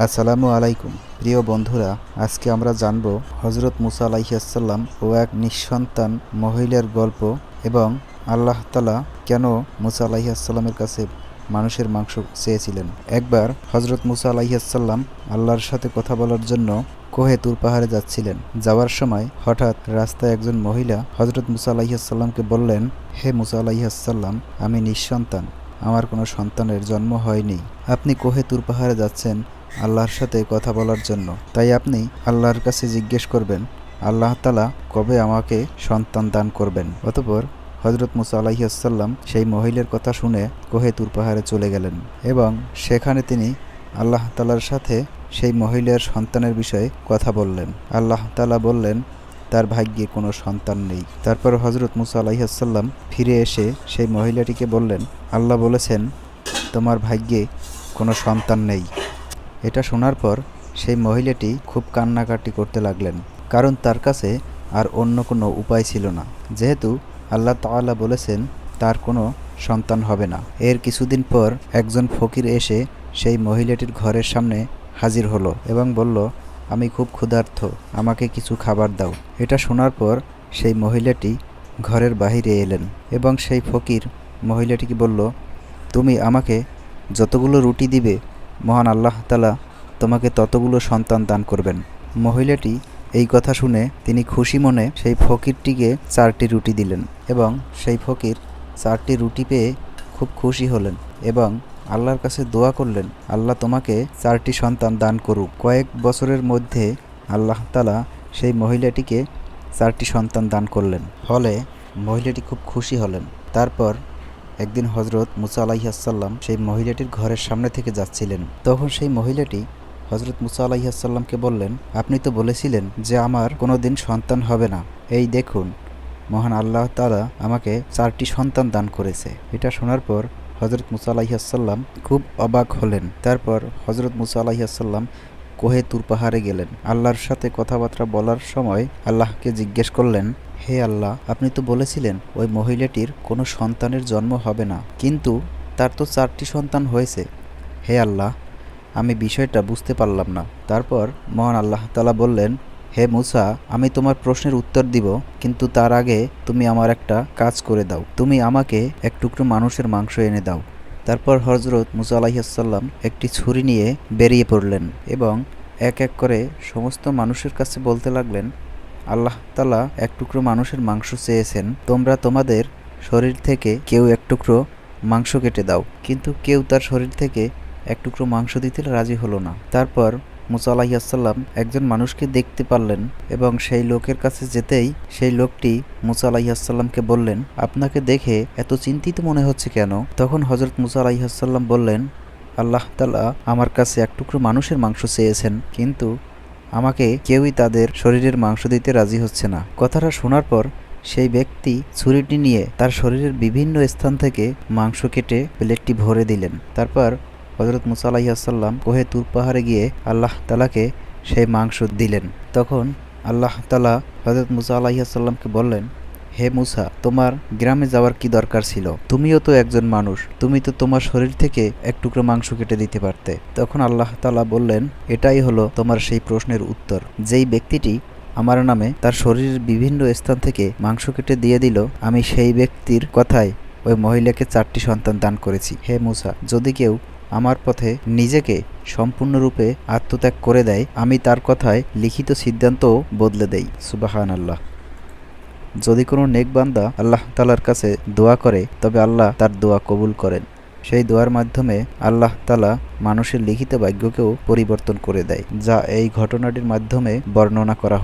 আসসালামু আলাইকুম প্রিয় বন্ধুরা, আজকে আমরা জানব হজরত মুসা আলাইহিসসালাম ও এক নিঃসন্তান মহিলার গল্প এবং আল্লাহ তাআলা কেন মুসা আলাইহিসসালামের কাছে মানুষের মাংস চেয়েছিলেন। একবার হজরত মুসা আলাইহিসসালাম আল্লাহর সাথে কথা বলার জন্য কোহে তুর পাহাড়ে যাচ্ছিলেন। যাওয়ার সময় হঠাৎ রাস্তায় একজন মহিলা হজরত মুসা আলাইহিসসালামকে বললেন, হে মুসা আলাইহিসসালাম, আমি নিঃসন্তান, আমার কোনো সন্তানের জন্ম হয়নি। আপনি কোহে তুর পাহাড়ে যাচ্ছেন আল্লাহর সাথে কথা বলার জন্য, তাই আপনি আল্লাহর কাছে জিজ্ঞেস করবেন আল্লাহ তাআলা কবে আমাকে সন্তান দান করবেন। অতঃপর হজরত মুসা আলাইহিসসালাম সেই মহিলার কথা শুনে কোহে তুর পাহাড়ে চলে গেলেন এবং সেখানে তিনি আল্লাহ তাআলার সাথে সেই মহিলার সন্তানের বিষয়ে কথা বললেন। আল্লাহ তাআলা বললেন তার ভাগ্যে কোনো সন্তান নেই। তারপর হজরত মুসা আলাইহিসসালাম ফিরে এসে সেই মহিলাটিকে বললেন, আল্লাহ বলেছেন তোমার ভাগ্যে কোনো সন্তান নেই। এটা শোনার পর সেই মহিলাটি খুব কান্নাকাটি করতে লাগলেন, কারণ তার কাছে আর অন্য কোনো উপায় ছিল না, যেহেতু আল্লাহ তাআলা বলেছেন তার কোনো সন্তান হবে না। এর কিছুদিন পর একজন ফকির এসে সেই মহিলাটির ঘরের সামনে হাজির হলো এবং বলল, আমি খুব ক্ষুধার্ত, আমাকে কিছু খাবার দাও। এটা শোনার পর সেই মহিলাটি ঘরের বাহিরে এলেন এবং সেই ফকির মহিলাটিকে বলল, তুমি আমাকে যতগুলো রুটি দিবে মহান আল্লাহ তাআলা তোমাকে ততগুলো সন্তান দান করবেন। মহিলাটি এই কথা শুনে তিনি খুশি মনে সেই ফকিরটিকে 4টি রুটি দিলেন এবং সেই ফকির 4টি রুটি পেয়ে খুব খুশি হলেন এবং আল্লাহর কাছে দোয়া করলেন, আল্লাহ তোমাকে 4টি সন্তান দান করুক। কয়েক বছরের মধ্যে আল্লাহ তাআলা সেই মহিলাটিকে 4টি সন্তান দান করলেন। ফলে মহিলাটি খুব খুশি হলেন। তারপর একদিন হজরত মুসা আলাইহিসসালাম সেই মহিলাটির ঘরের সামনে থেকে যাচ্ছিলেন। তখন সেই মহিলাটি হজরত মুসা আলাইহিসসালামকে বললেন, আপনি তো বলেছিলেন যে আমার কোনো দিন সন্তান হবে না, এই দেখুন মহান আল্লাহ তাআলা আমাকে 4টি সন্তান দান করেছে। এটা শোনার পর হজরত মুসা আলাইহিসসালাম খুব অবাক হলেন। তারপর হজরত মুসা আলাইহিসসালাম কোহে তুর পাহাড়ে গেলেন। আল্লাহর সাথে কথাবার্তা বলার সময় আল্লাহকে জিজ্ঞেস করলেন, হে আল্লাহ, আপনি তো বলেছিলেন ওই মহিলাটির কোনো সন্তানের জন্ম হবে না, কিন্তু তার তো 4টি সন্তান হয়েছে। হে আল্লাহ, আমি বিষয়টা বুঝতে পারলাম না। তারপর মহান আল্লাহ তাআলা বললেন, হে মুসা, আমি তোমার প্রশ্নের উত্তর দিব, কিন্তু তার আগে তুমি আমার একটা কাজ করে দাও, তুমি আমাকে এক টুকরো মানুষের মাংস এনে দাও। তারপর হজরত মুসা আলাইহিসসালাম একটি ছুরি নিয়ে বেরিয়ে পড়লেন এবং এক এক করে সমস্ত মানুষের কাছে বলতে লাগলেন, আল্লাহ তাআলা এক টুকরো মানুষের মাংস চেয়েছেন, তোমরা তোমাদের শরীর থেকে কেউ এক টুকরো মাংস কেটে দাও। কিন্তু কেউ তার শরীর থেকে এক টুকরো মাংস দিতে রাজি হলো না। তারপর মুসা আলাইহিসসালাম একজন মানুষকে দেখতে পারলেন এবং সেই লোকের কাছে যেতেই সেই লোকটি মুসা আলাইহিসসালামকে বললেন, আপনাকে দেখে এত চিন্তিত মনে হচ্ছে কেন? তখন হজরত মুসা আলাইহিসসালাম বললেন, আল্লাহ তাআলা আমার কাছে এক টুকরো মানুষের মাংস চেয়েছেন, কিন্তু আমাকে কেউই তাদের শরীরের মাংস দিতে রাজি হচ্ছে না। কথাটা শোনার পর সেই ব্যক্তি ছুরিটি নিয়ে তার শরীরের বিভিন্ন স্থান থেকে মাংস কেটে প্লেটটি ভরে দিলেন। তারপর হজরত মুসা আলাইহিসসালাম কোহে তুর পাহাড়ে গিয়ে আল্লাহ তাআলাকে সেই মাংস দিলেন। তখন আল্লাহ তাআলা হজরত মুসা আলাইহিসসালামকে বললেন, হে মুসা, তোমার গ্রামে যাওয়ার কি দরকার ছিল? তুমিও তো একজন মানুষ, তুমি তো তোমার শরীর থেকে এক টুকরো মাংস কেটে দিতে পারতে। তখন আল্লাহ তাআলা বললেন, এটাই হলো তোমার সেই প্রশ্নের উত্তর। যেই ব্যক্তিটি আমার নামে তার শরীরের বিভিন্ন স্থান থেকে মাংস কেটে দিয়ে দিল, আমি সেই ব্যক্তির কথায় ওই মহিলাকে 4টি সন্তান দান করেছি। হে মুসা, যদি কেউ আমার পথে নিজেকে সম্পূর্ণরূপে আত্মত্যাগ করে দেয়, আমি তার কথায় লিখিত সিদ্ধান্তও বদলে দেই। সুবহানাল্লাহ। যদি কোনো নেক বান্দা আল্লাহ তাআলার কাছে দোয়া করে, তবে আল্লাহ তার দোয়া কবুল করেন। সেই দোয়ার মাধ্যমে আল্লাহ তাআলা মানুষের লিখিত ভাগ্যকেও পরিবর্তন করে দেয়, যা এই ঘটনাটির মাধ্যমে বর্ণনা করা